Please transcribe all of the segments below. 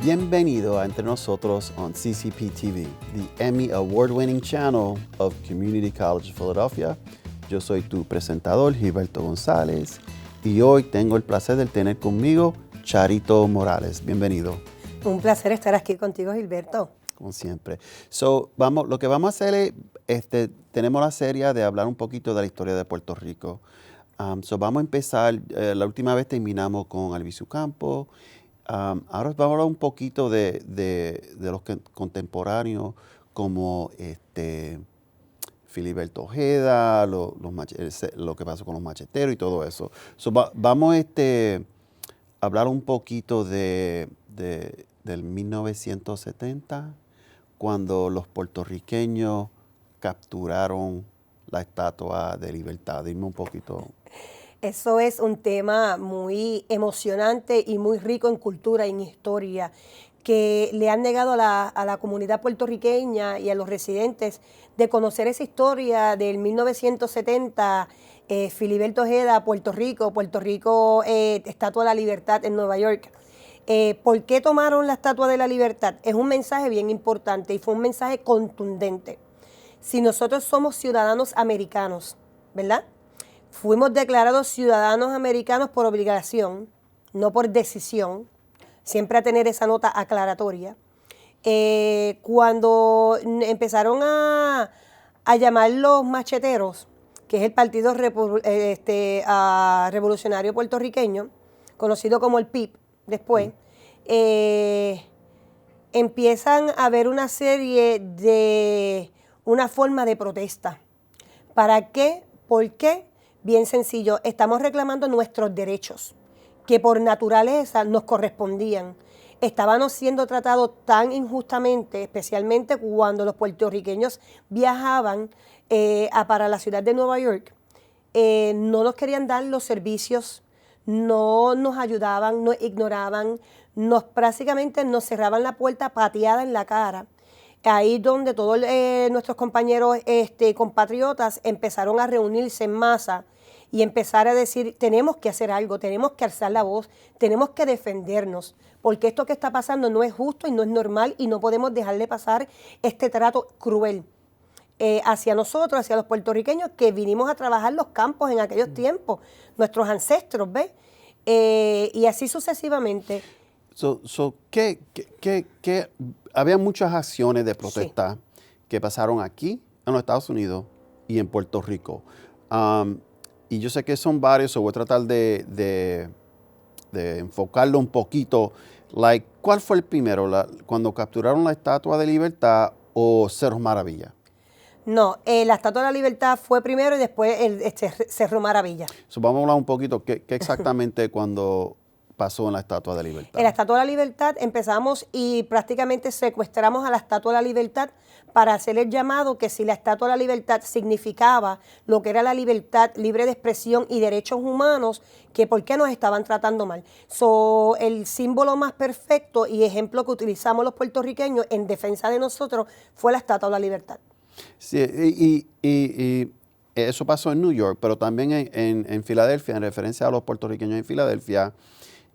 Bienvenido a Entre Nosotros on CCP TV, the Emmy Award-winning channel of Community College of Philadelphia. Yo soy tu presentador, Gilberto González, y hoy tengo el placer de tener conmigo Charito Morales. Bienvenido. Un placer estar aquí contigo, Gilberto. Como siempre. Lo que vamos a hacer es, tenemos la serie de hablar un poquito de la historia de Puerto Rico. Vamos a empezar, la última vez terminamos con Albizu Campos. Ahora vamos a hablar un poquito de los contemporáneos como Filiberto Ojeda, lo que pasó con los macheteros y todo eso. Vamos a hablar un poquito del 1970, cuando los puertorriqueños capturaron la Estatua de Libertad. Dime un poquito. Eso es un tema muy emocionante y muy rico en cultura y en historia, que le han negado a la comunidad puertorriqueña y a los residentes de conocer esa historia del 1970, Filiberto Ojeda, Puerto Rico, Estatua de la Libertad en Nueva York. ¿Por qué tomaron la Estatua de la Libertad? Es un mensaje bien importante y fue un mensaje contundente. Si nosotros somos ciudadanos americanos, ¿verdad? Fuimos declarados ciudadanos americanos por obligación, no por decisión, siempre a tener esa nota aclaratoria. Cuando empezaron a llamar los macheteros, que es el Partido Revolucionario Puertorriqueño, conocido como el PIP, después, empiezan a haber una forma de protesta. ¿Para qué? ¿Por qué? Bien sencillo, estamos reclamando nuestros derechos, que por naturaleza nos correspondían. Estábamos siendo tratados tan injustamente, especialmente cuando los puertorriqueños viajaban para la ciudad de Nueva York. No nos querían dar los servicios, no nos ayudaban, nos ignoraban, prácticamente nos cerraban la puerta pateada en la cara. Ahí donde todos nuestros compañeros compatriotas empezaron a reunirse en masa y empezar a decir, tenemos que hacer algo, tenemos que alzar la voz, tenemos que defendernos, porque esto que está pasando no es justo y no es normal y no podemos dejarle pasar este trato cruel hacia nosotros, hacia los puertorriqueños que vinimos a trabajar los campos en aquellos tiempos, nuestros ancestros, ¿ves? Y así sucesivamente. Había muchas acciones de protesta que pasaron aquí, en los Estados Unidos y en Puerto Rico. Y yo sé que son varios, voy a tratar de enfocarlo un poquito. ¿Cuál fue el primero? ¿Cuando capturaron la Estatua de Libertad o Cerro Maravilla? No, la Estatua de la Libertad fue primero y después el Cerro Maravilla. Vamos a hablar un poquito, ¿qué exactamente cuando pasó en la Estatua de la Libertad? En la Estatua de la Libertad empezamos y prácticamente secuestramos a la Estatua de la Libertad para hacer el llamado que si la Estatua de la Libertad significaba lo que era la libertad libre de expresión y derechos humanos, que por qué nos estaban tratando mal. El símbolo más perfecto y ejemplo que utilizamos los puertorriqueños en defensa de nosotros fue la Estatua de la Libertad. Sí, y eso pasó en New York, pero también en Filadelfia, en referencia a los puertorriqueños en Filadelfia,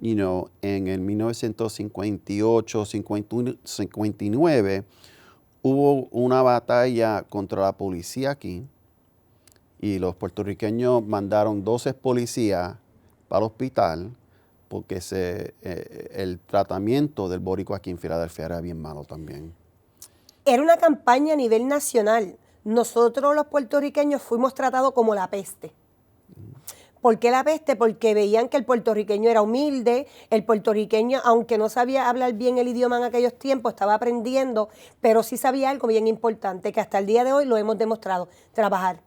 en el 1958, 59, hubo una batalla contra la policía aquí y los puertorriqueños mandaron 12 policías para el hospital porque el tratamiento del boricua aquí en Filadelfia era bien malo también. Era una campaña a nivel nacional. Nosotros los puertorriqueños fuimos tratados como la peste. ¿Por qué la peste? Porque veían que el puertorriqueño era humilde, el puertorriqueño, aunque no sabía hablar bien el idioma en aquellos tiempos, estaba aprendiendo, pero sí sabía algo bien importante, que hasta el día de hoy lo hemos demostrado, trabajar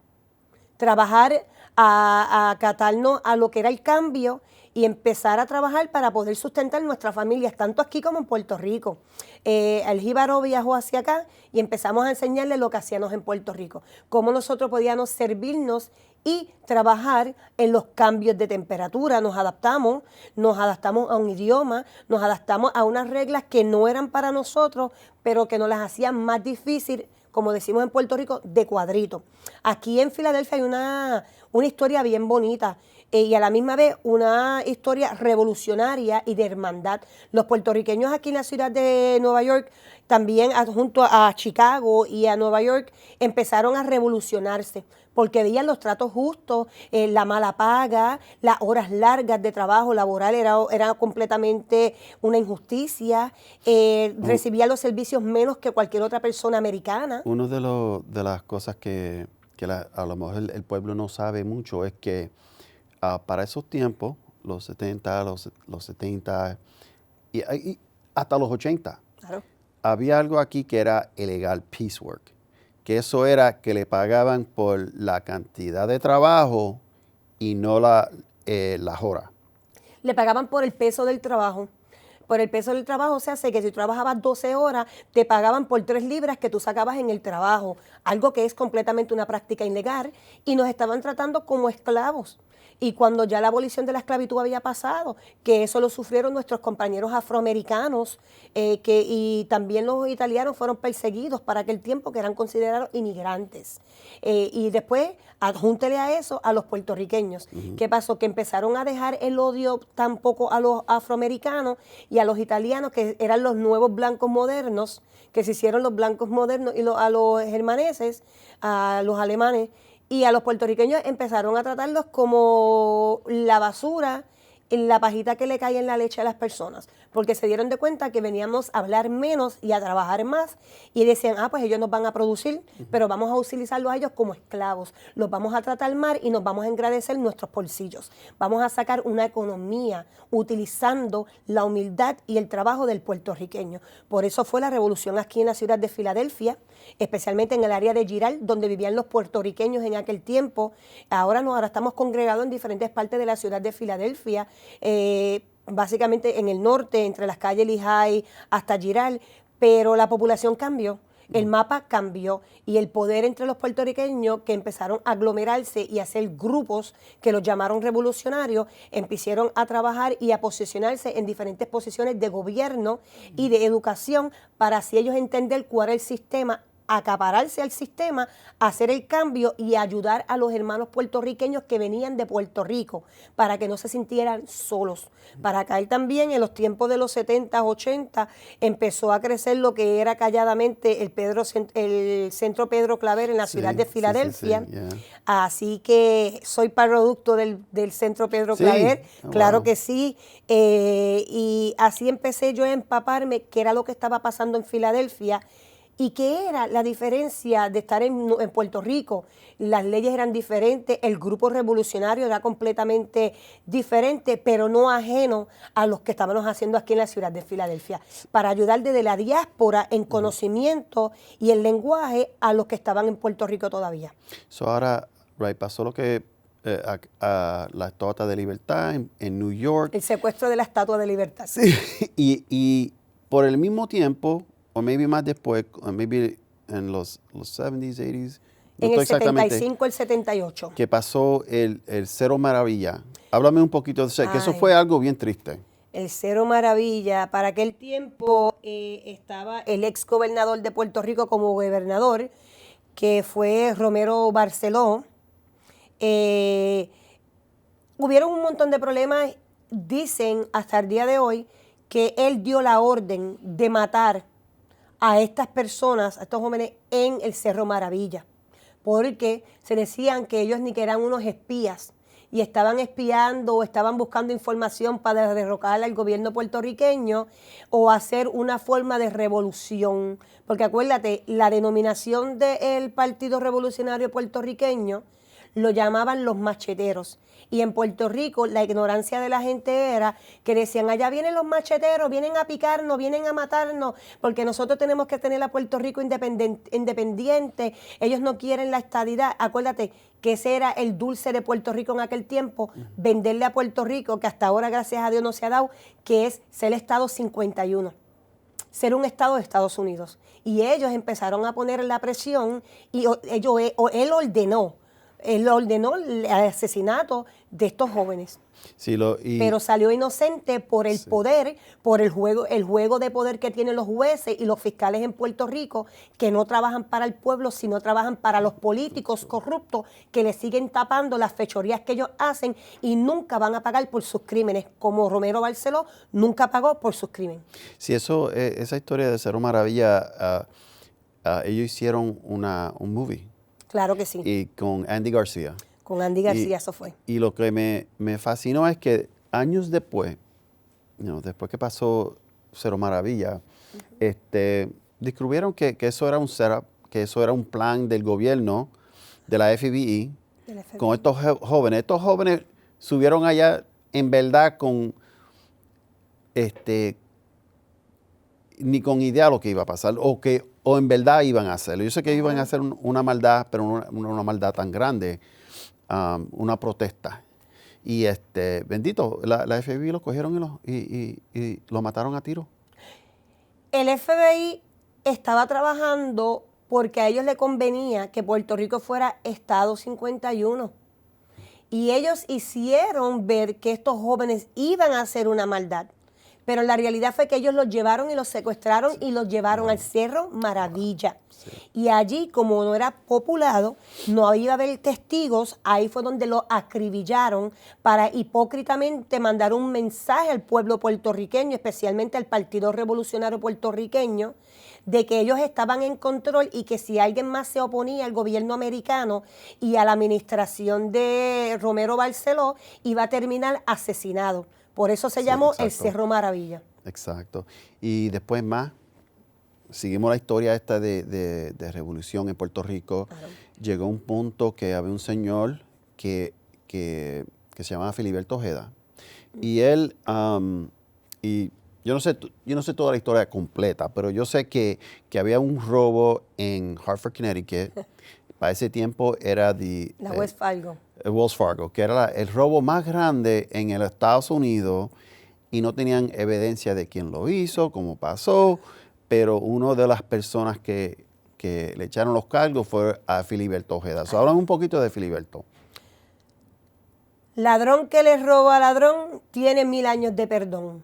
a acatarnos a lo que era el cambio y empezar a trabajar para poder sustentar nuestras familias, tanto aquí como en Puerto Rico. El jíbaro viajó hacia acá y empezamos a enseñarle lo que hacíamos en Puerto Rico, cómo nosotros podíamos servirnos y trabajar en los cambios de temperatura. Nos adaptamos a un idioma, nos adaptamos a unas reglas que no eran para nosotros, pero que nos las hacían más difícil como decimos en Puerto Rico, de cuadrito. Aquí en Filadelfia hay una historia bien bonita. Y a la misma vez una historia revolucionaria y de hermandad. Los puertorriqueños aquí en la ciudad de Nueva York, también junto a Chicago y a Nueva York, empezaron a revolucionarse porque veían los tratos justos, la mala paga, las horas largas de trabajo laboral era completamente una injusticia, recibían los servicios menos que cualquier otra persona americana. Una de las cosas que a lo mejor el pueblo no sabe mucho es que para esos tiempos, los 70, los 70 y hasta los 80, Claro. había algo aquí que era ilegal, piecework, que eso era que le pagaban por la cantidad de trabajo y no las horas. Le pagaban por el peso del trabajo. Por el peso del trabajo se hace que si tú trabajabas 12 horas, te pagaban por 3 libras que tú sacabas en el trabajo, algo que es completamente una práctica ilegal, y nos estaban tratando como esclavos. Y cuando ya la abolición de la esclavitud había pasado, que eso lo sufrieron nuestros compañeros afroamericanos, y también los italianos fueron perseguidos para aquel tiempo, que eran considerados inmigrantes. Y después, adjúntele a eso a los puertorriqueños. ¿Qué pasó? Que empezaron a dejar el odio tampoco a los afroamericanos y a los italianos, que eran los nuevos blancos modernos, que se hicieron los blancos modernos, y a los germaneses, a los alemanes, y a los puertorriqueños empezaron a tratarlos como la basura, en la pajita que le cae en la leche a las personas, porque se dieron de cuenta que veníamos a hablar menos y a trabajar más, y decían, pues ellos nos van a producir, pero vamos a utilizarlos a ellos como esclavos, los vamos a tratar mal y nos vamos a engrandecer nuestros bolsillos, vamos a sacar una economía utilizando la humildad y el trabajo del puertorriqueño. Por eso fue la revolución aquí en la ciudad de Filadelfia, especialmente en el área de Giral, donde vivían los puertorriqueños en aquel tiempo. Ahora estamos congregados en diferentes partes de la ciudad de Filadelfia, básicamente en el norte, entre las calles Lehigh hasta Giral, pero la población cambió. El mapa cambió y el poder entre los puertorriqueños, que empezaron a aglomerarse y a hacer grupos que los llamaron revolucionarios, empezaron a trabajar y a posicionarse en diferentes posiciones de gobierno y de educación, para así ellos entender cuál era el sistema, acapararse al sistema, hacer el cambio y ayudar a los hermanos puertorriqueños que venían de Puerto Rico para que no se sintieran solos. Para caer también en los tiempos de los 70, 80, empezó a crecer lo que era calladamente el Centro Pedro Claver en la ciudad de Filadelfia. Yeah. Así que soy producto del Centro Pedro Claver, claro que sí. Y así empecé yo a empaparme qué era lo que estaba pasando en Filadelfia. ¿Y qué era la diferencia de estar en Puerto Rico? Las leyes eran diferentes, el grupo revolucionario era completamente diferente, pero no ajeno a los que estábamos haciendo aquí en la ciudad de Filadelfia, para ayudar desde la diáspora en conocimiento y el lenguaje a los que estaban en Puerto Rico todavía. Ahora, pasó lo que a la Estatua de Libertad en New York. El secuestro de la Estatua de Libertad. Sí, y por el mismo tiempo, o maybe más después, o maybe en los 70s, 80s. En el 75, el 78. Que pasó el Cero Maravilla. Háblame un poquito de eso, que eso fue algo bien triste. El Cero Maravilla, para aquel tiempo estaba el ex gobernador de Puerto Rico como gobernador, que fue Romero Barceló. Hubieron un montón de problemas, dicen hasta el día de hoy, que él dio la orden de matar a estas personas, a estos jóvenes, en el Cerro Maravilla, porque se decían que ellos ni que eran unos espías y estaban espiando o estaban buscando información para derrocar al gobierno puertorriqueño o hacer una forma de revolución, porque acuérdate, la denominación del Partido Revolucionario Puertorriqueño lo llamaban los macheteros. Y en Puerto Rico la ignorancia de la gente era que decían, allá vienen los macheteros, vienen a picarnos, vienen a matarnos, porque nosotros tenemos que tener a Puerto Rico independiente, ellos no quieren la estadidad. Acuérdate que ese era el dulce de Puerto Rico en aquel tiempo, venderle a Puerto Rico, que hasta ahora gracias a Dios no se ha dado, que es ser el Estado 51. Ser un Estado de Estados Unidos. Y ellos empezaron a poner la presión y él ordenó Él ordenó el asesinato de estos jóvenes. Sí, Pero salió inocente por el poder, por el juego de poder que tienen los jueces y los fiscales en Puerto Rico, que no trabajan para el pueblo, sino trabajan para los políticos corruptos que le siguen tapando las fechorías que ellos hacen y nunca van a pagar por sus crímenes, como Romero Barceló nunca pagó por sus crímenes. Sí, esa historia de Cerro Maravilla, ellos hicieron un movie. Claro que sí. Y con Andy García. Con Andy García, eso fue. Y lo que me fascinó es que años después, después que pasó Cerro Maravilla, descubrieron que eso era un setup, que eso era un plan del gobierno, de la FBI, con estos jóvenes. Estos jóvenes subieron allá en verdad con ni con idea de lo que iba a pasar, o en verdad iban a hacerlo. Yo sé que iban a hacer una maldad, pero una maldad tan grande, una protesta. Y bendito, la FBI lo cogieron y lo mataron a tiro. El FBI estaba trabajando porque a ellos les convenía que Puerto Rico fuera Estado 51. Y ellos hicieron ver que estos jóvenes iban a hacer una maldad. Pero la realidad fue que ellos los llevaron y los secuestraron y los llevaron al Cerro Maravilla. Sí. Y allí, como no era populado, no iba a haber testigos, ahí fue donde los acribillaron para hipócritamente mandar un mensaje al pueblo puertorriqueño, especialmente al Partido Revolucionario Puertorriqueño, de que ellos estaban en control y que si alguien más se oponía al gobierno americano y a la administración de Romero Barceló, iba a terminar asesinado. Por eso se llamó el Cerro Maravilla. Exacto. Y después más, seguimos la historia esta de revolución en Puerto Rico. Claro. Llegó un punto que había un señor que se llamaba Filiberto Ojeda. Y él, y yo no sé toda la historia completa, pero yo sé que había un robo en Hartford, Connecticut. Para ese tiempo era la Wells Fargo. Wells Fargo, que era el robo más grande en el Estados Unidos y no tenían evidencia de quién lo hizo, cómo pasó, pero una de las personas que le echaron los cargos fue a Filiberto Ojeda. Hablan un poquito de Filiberto. Ladrón que le roba a ladrón tiene 1000 años de perdón.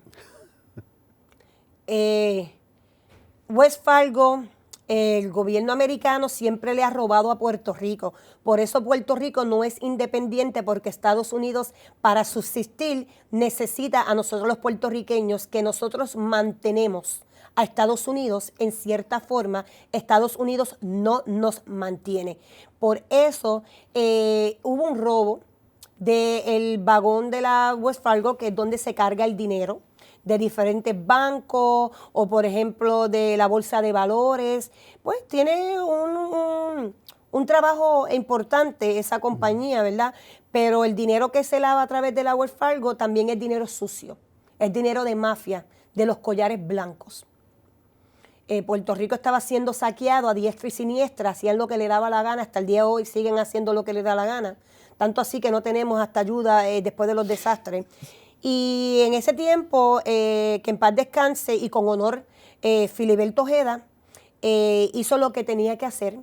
Wells Fargo, el gobierno americano siempre le ha robado a Puerto Rico. Por eso Puerto Rico no es independiente, porque Estados Unidos, para subsistir, necesita a nosotros los puertorriqueños, que nosotros mantenemos a Estados Unidos. En cierta forma, Estados Unidos no nos mantiene. Por eso hubo un robo del vagón de la Wells Fargo, que es donde se carga el dinero de diferentes bancos, o por ejemplo de la bolsa de valores. Pues tiene un trabajo importante esa compañía, ¿verdad? Pero el dinero que se lava a través de la Wells Fargo también es dinero sucio, es dinero de mafia, de los collares blancos. Puerto Rico estaba siendo saqueado a diestra y siniestra, hacían lo que le daba la gana, hasta el día de hoy siguen haciendo lo que les da la gana, tanto así que no tenemos hasta ayuda después de los desastres. Y en ese tiempo, que en paz descanse y con honor, Filiberto Ojeda hizo lo que tenía que hacer,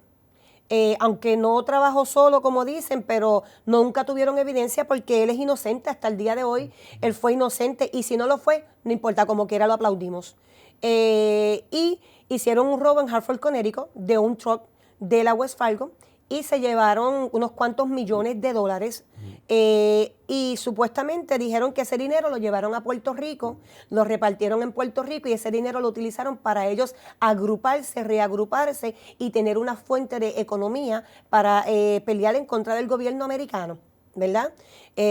aunque no trabajó solo, como dicen, pero nunca tuvieron evidencia, porque él es inocente hasta el día de hoy. Él fue inocente, y si no lo fue, no importa, como quiera lo aplaudimos. Y hicieron un robo en Hartford, Connecticut, de un truck de la Wells Fargo, y se llevaron unos cuantos millones de dólares. Y supuestamente dijeron que ese dinero lo llevaron a Puerto Rico, lo repartieron en Puerto Rico, y ese dinero lo utilizaron para ellos agruparse, reagruparse y tener una fuente de economía para pelear en contra del gobierno americano, ¿verdad?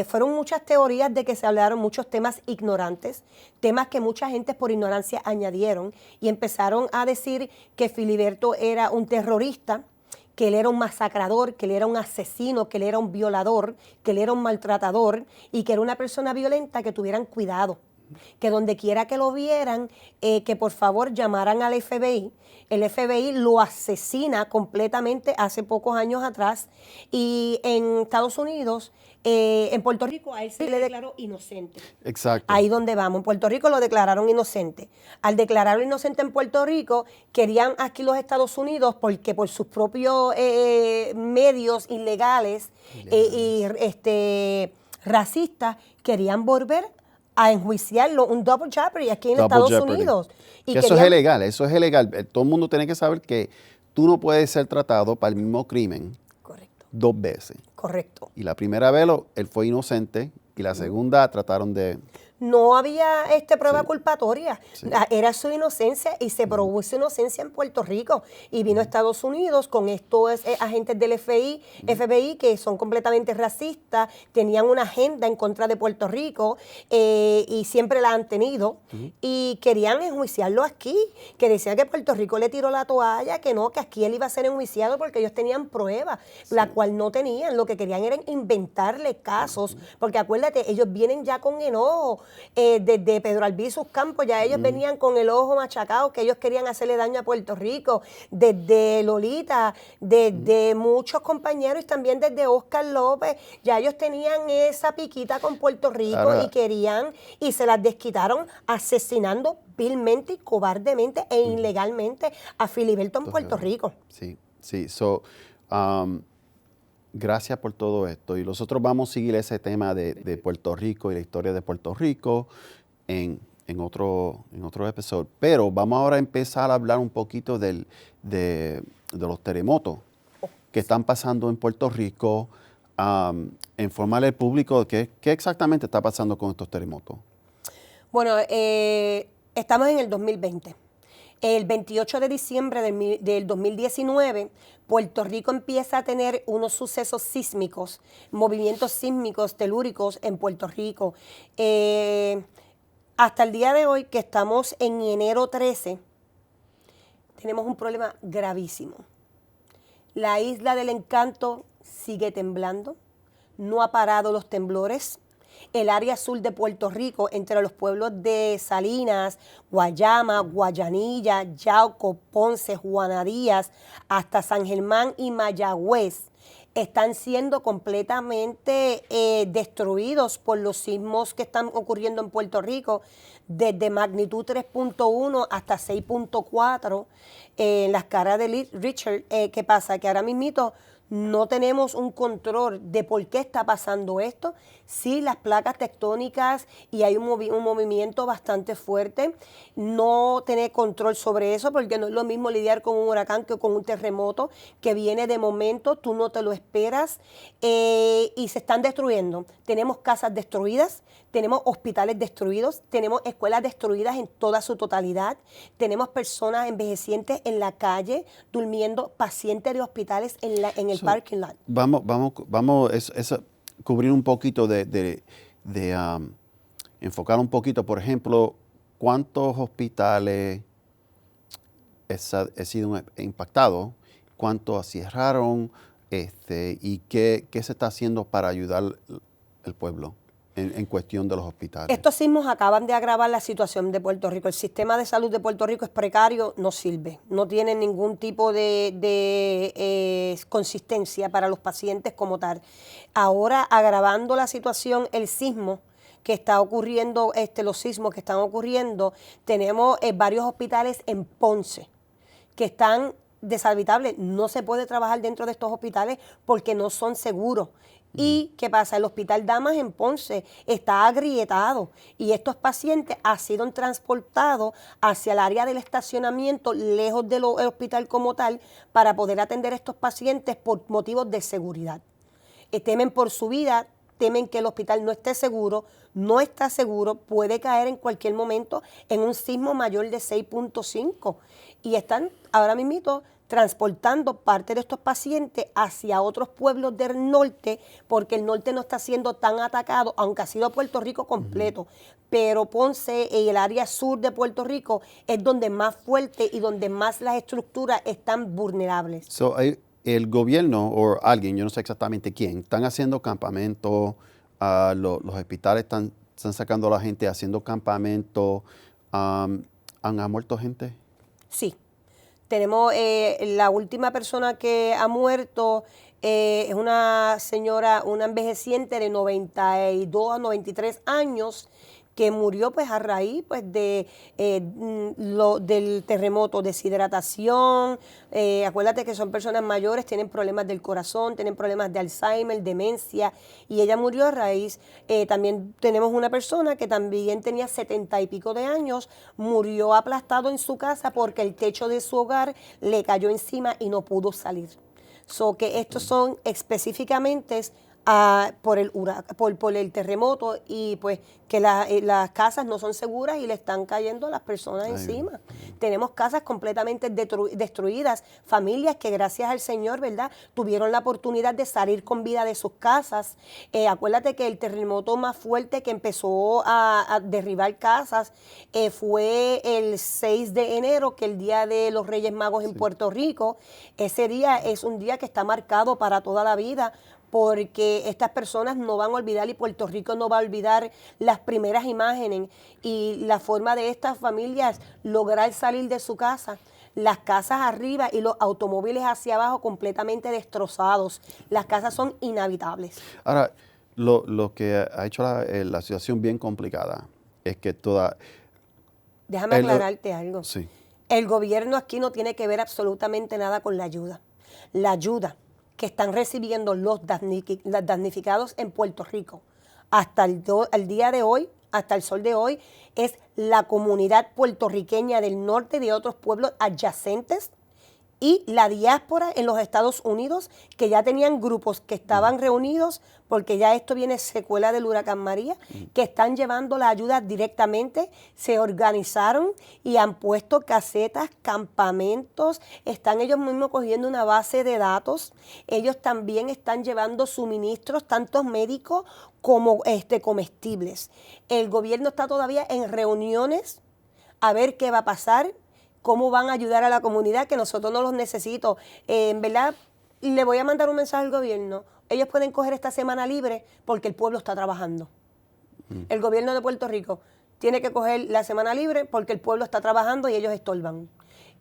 Fueron muchas teorías de que se hablaron muchos temas ignorantes, temas que mucha gente por ignorancia añadieron, y empezaron a decir que Filiberto era un terrorista, que él era un masacrador, que él era un asesino, que él era un violador, que él era un maltratador, y que era una persona violenta, que tuvieran cuidado. que donde quiera que lo vieran, que por favor llamaran al FBI. El FBI lo asesina completamente hace pocos años atrás y en Estados Unidos, en Puerto Rico, a él se le declaró inocente. Exacto. Ahí donde vamos. En Puerto Rico lo declararon inocente. Al declararlo inocente en Puerto Rico, querían aquí los Estados Unidos, porque por sus propios medios ilegales y racistas, querían volver a enjuiciarlo, un double jeopardy aquí en Double Estados jeopardy. Unidos. Y Que eso es ilegal, eso es ilegal. Todo el mundo tiene que saber que tú no puedes ser tratado para el mismo crimen Correcto, 2 veces. correcto. Y la primera vez él fue inocente y la segunda trataron de... No había prueba Sí. culpatoria, Sí. Era su inocencia y se probó su inocencia en Puerto Rico y vino a Estados Unidos con estos agentes del FBI que son completamente racistas, tenían una agenda en contra de Puerto Rico y siempre la han tenido y querían enjuiciarlo aquí, que decían que Puerto Rico le tiró la toalla, que no, que aquí él iba a ser enjuiciado porque ellos tenían pruebas, la cual no tenían, lo que querían era inventarle casos, porque acuérdate, ellos vienen ya con enojo. Desde Pedro Albizu Campos, ya ellos venían con el ojo machacado, que ellos querían hacerle daño a Puerto Rico, desde Lolita, desde muchos compañeros y también desde Oscar López, ya ellos tenían esa piquita con Puerto Rico Ahora, y querían, y se las desquitaron asesinando vilmente y cobardemente e ilegalmente a Filiberto en Puerto Rico. Sí, sí. Gracias por todo esto. Y nosotros vamos a seguir ese tema de Puerto Rico y la historia de Puerto Rico en otro episodio. Pero vamos ahora a empezar a hablar un poquito de los terremotos que están pasando en Puerto Rico, informarle al público de qué exactamente está pasando con estos terremotos. Bueno, estamos en el 2020. El 28 de diciembre del 2019, Puerto Rico empieza a tener unos sucesos sísmicos, movimientos sísmicos telúricos en Puerto Rico. Hasta el día de hoy, que estamos en enero 13, tenemos un problema gravísimo. La isla del Encanto sigue temblando, no ha parado los temblores. El área sur de Puerto Rico, entre los pueblos de Salinas, Guayama, Guayanilla, Yauco, Ponce, Juana Díaz, hasta San Germán y Mayagüez, están siendo completamente destruidos por los sismos que están ocurriendo en Puerto Rico, desde magnitud 3.1 hasta 6.4 en las caras de Richard. ¿Qué pasa? Que ahora mismito no tenemos un control de por qué está pasando esto. Sí, las placas tectónicas y hay un movimiento bastante fuerte. No tener control sobre eso, porque no es lo mismo lidiar con un huracán que con un terremoto que viene de momento, tú no te lo esperas y se están destruyendo. Tenemos casas destruidas, tenemos hospitales destruidos, tenemos escuelas destruidas en toda su totalidad, tenemos personas envejecientes en la calle durmiendo, pacientes de hospitales en el parking lot. Vamos cubrir un poquito enfocar un poquito, por ejemplo, cuántos hospitales han sido impactados, cuántos cerraron, y qué se está haciendo para ayudar al pueblo en cuestión de los hospitales. Estos sismos acaban de agravar la situación de Puerto Rico. El sistema de salud de Puerto Rico es precario, no sirve, no tiene ningún tipo de consistencia para los pacientes como tal. Ahora, agravando la situación, el sismo que está ocurriendo, los sismos que están ocurriendo, tenemos varios hospitales en Ponce que están deshabitables. No se puede trabajar dentro de estos hospitales porque no son seguros. ¿Y qué pasa? El Hospital Damas en Ponce está agrietado y estos pacientes han sido transportados hacia el área del estacionamiento, lejos del hospital como tal, para poder atender a estos pacientes por motivos de seguridad. Temen por su vida, temen que el hospital no esté seguro, no está seguro, puede caer en cualquier momento en un sismo mayor de 6.5 y están ahora mismo transportando parte de estos pacientes hacia otros pueblos del norte, porque el norte no está siendo tan atacado, aunque ha sido Puerto Rico completo, pero Ponce y el área sur de Puerto Rico es donde más fuerte y donde más las estructuras están vulnerables. So, el gobierno o alguien, yo no sé exactamente quién, están haciendo campamentos, los hospitales están están sacando a la gente, haciendo campamentos. ¿Han muerto gente? Sí. Tenemos la última persona que ha muerto, es una señora, una envejeciente de 92 a 93 años, que murió pues a raíz pues del terremoto, deshidratación. Acuérdate que son personas mayores, tienen problemas del corazón, tienen problemas de Alzheimer, demencia, y ella murió a raíz. También tenemos una persona que también tenía 70 y pico de años, murió aplastado en su casa porque el techo de su hogar le cayó encima y no pudo salir. Que estos son específicamente por el terremoto, y pues que las casas no son seguras y le están cayendo a las personas encima. Tenemos casas completamente destruidas, familias que gracias al Señor, ¿verdad?, tuvieron la oportunidad de salir con vida de sus casas. Acuérdate que el terremoto más fuerte que empezó a derribar casas fue el 6 de enero, que el Día de los Reyes Magos en Puerto Rico. Ese día es un día que está marcado para toda la vida, porque estas personas no van a olvidar, y Puerto Rico no va a olvidar las primeras imágenes y la forma de estas familias lograr salir de su casa. Las casas arriba y los automóviles hacia abajo completamente destrozados. Las casas son inhabitables. Ahora, lo que ha hecho la situación bien complicada es que Déjame aclararte algo. Sí. El gobierno aquí no tiene que ver absolutamente nada con la ayuda. La ayuda que están recibiendo los damnificados en Puerto Rico hasta el día de hoy, hasta el sol de hoy, es la comunidad puertorriqueña del norte y de otros pueblos adyacentes, y la diáspora en los Estados Unidos, que ya tenían grupos que estaban reunidos, porque ya esto viene secuela del huracán María, que están llevando la ayuda directamente, se organizaron y han puesto casetas, campamentos, están ellos mismos cogiendo una base de datos. Ellos también están llevando suministros, tanto médicos como comestibles. El gobierno está todavía en reuniones a ver qué va a pasar, cómo van a ayudar a la comunidad, que nosotros no los necesitamos. En verdad, le voy a mandar un mensaje al gobierno. Ellos pueden coger esta semana libre porque el pueblo está trabajando. El gobierno de Puerto Rico tiene que coger la semana libre porque el pueblo está trabajando y ellos estorban.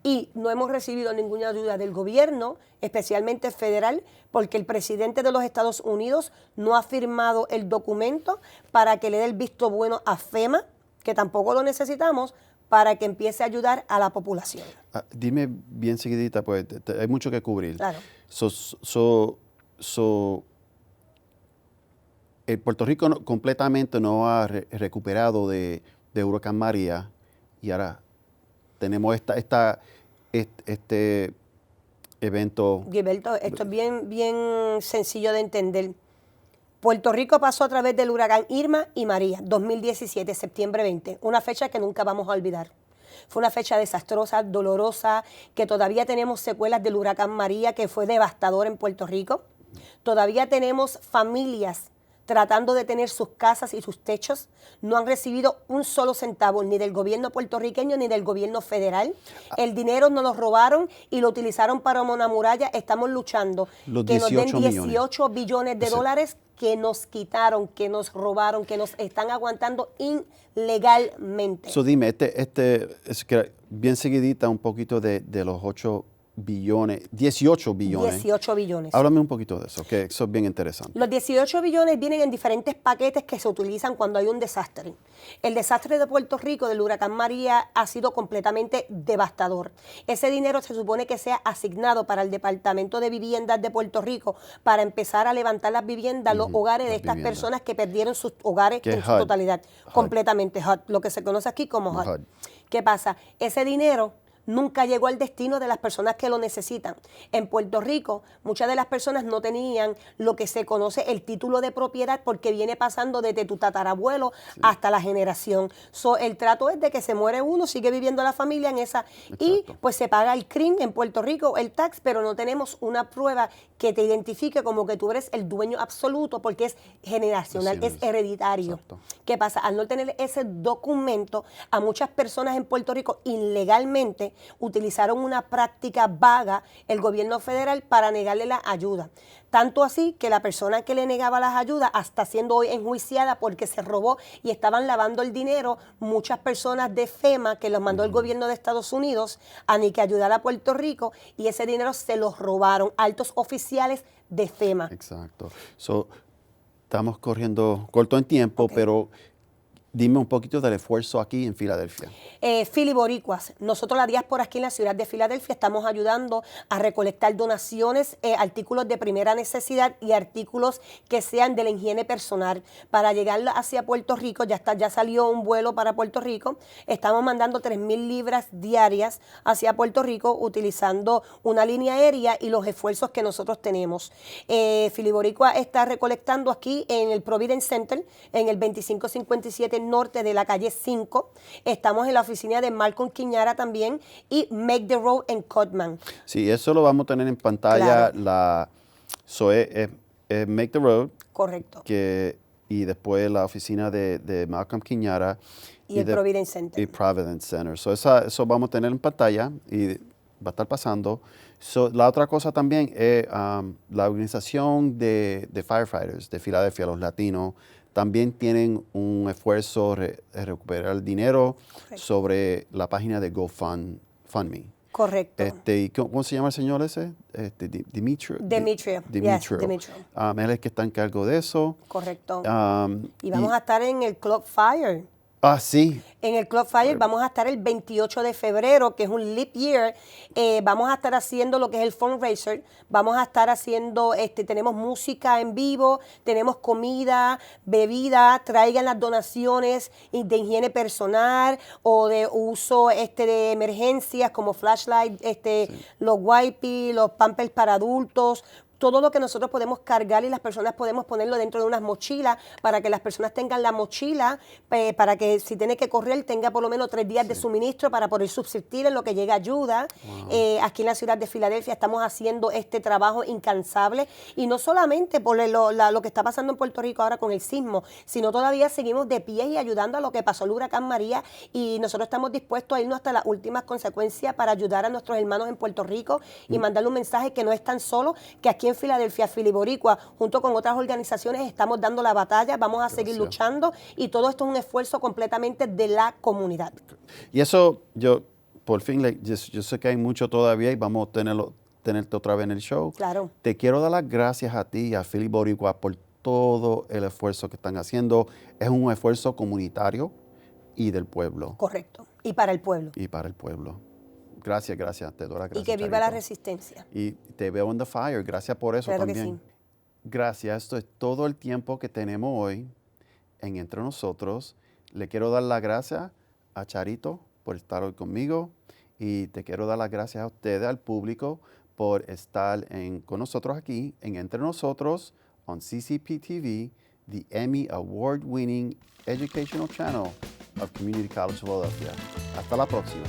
Y no hemos recibido ninguna ayuda del gobierno, especialmente federal, porque el presidente de los Estados Unidos no ha firmado el documento para que le dé el visto bueno a FEMA, que tampoco lo necesitamos, para que empiece a ayudar a la población. Dime bien seguidita, pues hay mucho que cubrir. Claro. Puerto Rico completamente no ha recuperado de huracán María, y ahora tenemos este evento. Gilberto, esto es bien sencillo de entender. Puerto Rico pasó a través del huracán Irma y María, 2017, septiembre 20, una fecha que nunca vamos a olvidar. Fue una fecha desastrosa, dolorosa, que todavía tenemos secuelas del huracán María, que fue devastador en Puerto Rico. Todavía tenemos familias tratando de tener sus casas y sus techos. No han recibido un solo centavo ni del gobierno puertorriqueño ni del gobierno federal. El dinero nos lo robaron y lo utilizaron para una muralla. Estamos luchando que nos den 18 billones de dólares que nos quitaron, que nos robaron, que nos están aguantando ilegalmente. Dime, es que bien seguidita un poquito de los 8 billones, 18 billones. 18 billones. Háblame un poquito de eso, que eso es bien interesante. Los 18 billones vienen en diferentes paquetes que se utilizan cuando hay un desastre. El desastre de Puerto Rico del huracán María ha sido completamente devastador. Ese dinero se supone que sea asignado para el Departamento de Viviendas de Puerto Rico para empezar a levantar las viviendas, los hogares de estas personas que perdieron sus hogares en su totalidad. Completamente HUD, lo que se conoce aquí como HUD. ¿Qué pasa? Ese dinero nunca llegó al destino de las personas que lo necesitan. En Puerto Rico, muchas de las personas no tenían lo que se conoce el título de propiedad, porque viene pasando desde tu tatarabuelo hasta la generación. El trato es de que se muere uno, sigue viviendo la familia en esa. Exacto. Y pues se paga el CRIM en Puerto Rico, el tax, pero no tenemos una prueba que te identifique como que tú eres el dueño absoluto, porque es generacional, es hereditario. Exacto. ¿Qué pasa? Al no tener ese documento, a muchas personas en Puerto Rico ilegalmente utilizaron una práctica vaga el gobierno federal para negarle la ayuda. Tanto así que la persona que le negaba las ayudas está siendo hoy enjuiciada porque se robó y estaban lavando el dinero muchas personas de FEMA que los mandó el gobierno de Estados Unidos a ni que ayudar a Puerto Rico, y ese dinero se los robaron altos oficiales de FEMA. Exacto. So, estamos corriendo corto en tiempo, pero dime un poquito del esfuerzo aquí en Filadelfia. Fili Boricuas, nosotros la diáspora aquí en la ciudad de Filadelfia estamos ayudando a recolectar donaciones, artículos de primera necesidad y artículos que sean de la higiene personal para llegar hacia Puerto Rico. Ya salió un vuelo para Puerto Rico. Estamos mandando 3,000 libras diarias hacia Puerto Rico utilizando una línea aérea y los esfuerzos que nosotros tenemos. Fili Boricua está recolectando aquí en el Providence Center, en el 2557 norte de la calle 5. Estamos en la oficina de Malcolm Quiñara también y Make the Road en Codman. Sí, eso lo vamos a tener en pantalla. Claro. Es Make the Road. Correcto. Y después la oficina de Malcolm Quiñara. Y el Providence Center. Y Providence Center. Eso vamos a tener en pantalla y va a estar pasando. La otra cosa también es la organización de firefighters de Filadelfia, los latinos, también tienen un esfuerzo de recuperar el dinero. Correcto. Sobre la página de GoFundMe. Correcto. ¿Cómo se llama el señor ese? Demetrio. Demetrio. Yes, Demetrio. Él es el que está en cargo de eso. Correcto. Y vamos a estar en el Club Fire. Sí. En el Club Fire vamos a estar el 28 de febrero, que es un leap year. Vamos a estar haciendo lo que es el fundraiser. Vamos a estar haciendo, tenemos música en vivo, tenemos comida, bebida. Traigan las donaciones de higiene personal o de uso de emergencias como flashlight, los wipes, los pampers para adultos. Todo lo que nosotros podemos cargar y las personas podemos ponerlo dentro de unas mochilas para que las personas tengan la mochila, para que si tiene que correr tenga por lo menos 3 días de suministro para poder subsistir en lo que llega ayuda. Wow. Aquí en la ciudad de Filadelfia estamos haciendo este trabajo incansable y no solamente por lo que está pasando en Puerto Rico ahora con el sismo, sino todavía seguimos de pie y ayudando a lo que pasó el huracán María, y nosotros estamos dispuestos a irnos hasta las últimas consecuencias para ayudar a nuestros hermanos en Puerto Rico y mandarle un mensaje que no están solos, que aquí en Filadelfia, Fili Boricua, junto con otras organizaciones, estamos dando la batalla, vamos a seguir luchando, y todo esto es un esfuerzo completamente de la comunidad. Y eso, por fin, yo sé que hay mucho todavía y vamos a tenerte otra vez en el show. Claro. Te quiero dar las gracias a ti y a Fili Boricua por todo el esfuerzo que están haciendo. Es un esfuerzo comunitario y del pueblo. Correcto. Y para el pueblo. Y para el pueblo. Gracias, te doy las gracias. Y que viva la resistencia. Y te veo en The Fire. Gracias por eso claro también. Que sí. Gracias. Esto es todo el tiempo que tenemos hoy en Entre Nosotros. Le quiero dar las gracias a Charito por estar hoy conmigo. Y te quiero dar las gracias a ustedes, al público, por estar con nosotros aquí en Entre Nosotros on CCP TV, the Emmy Award-winning educational channel of Community College Philadelphia. Hasta la próxima.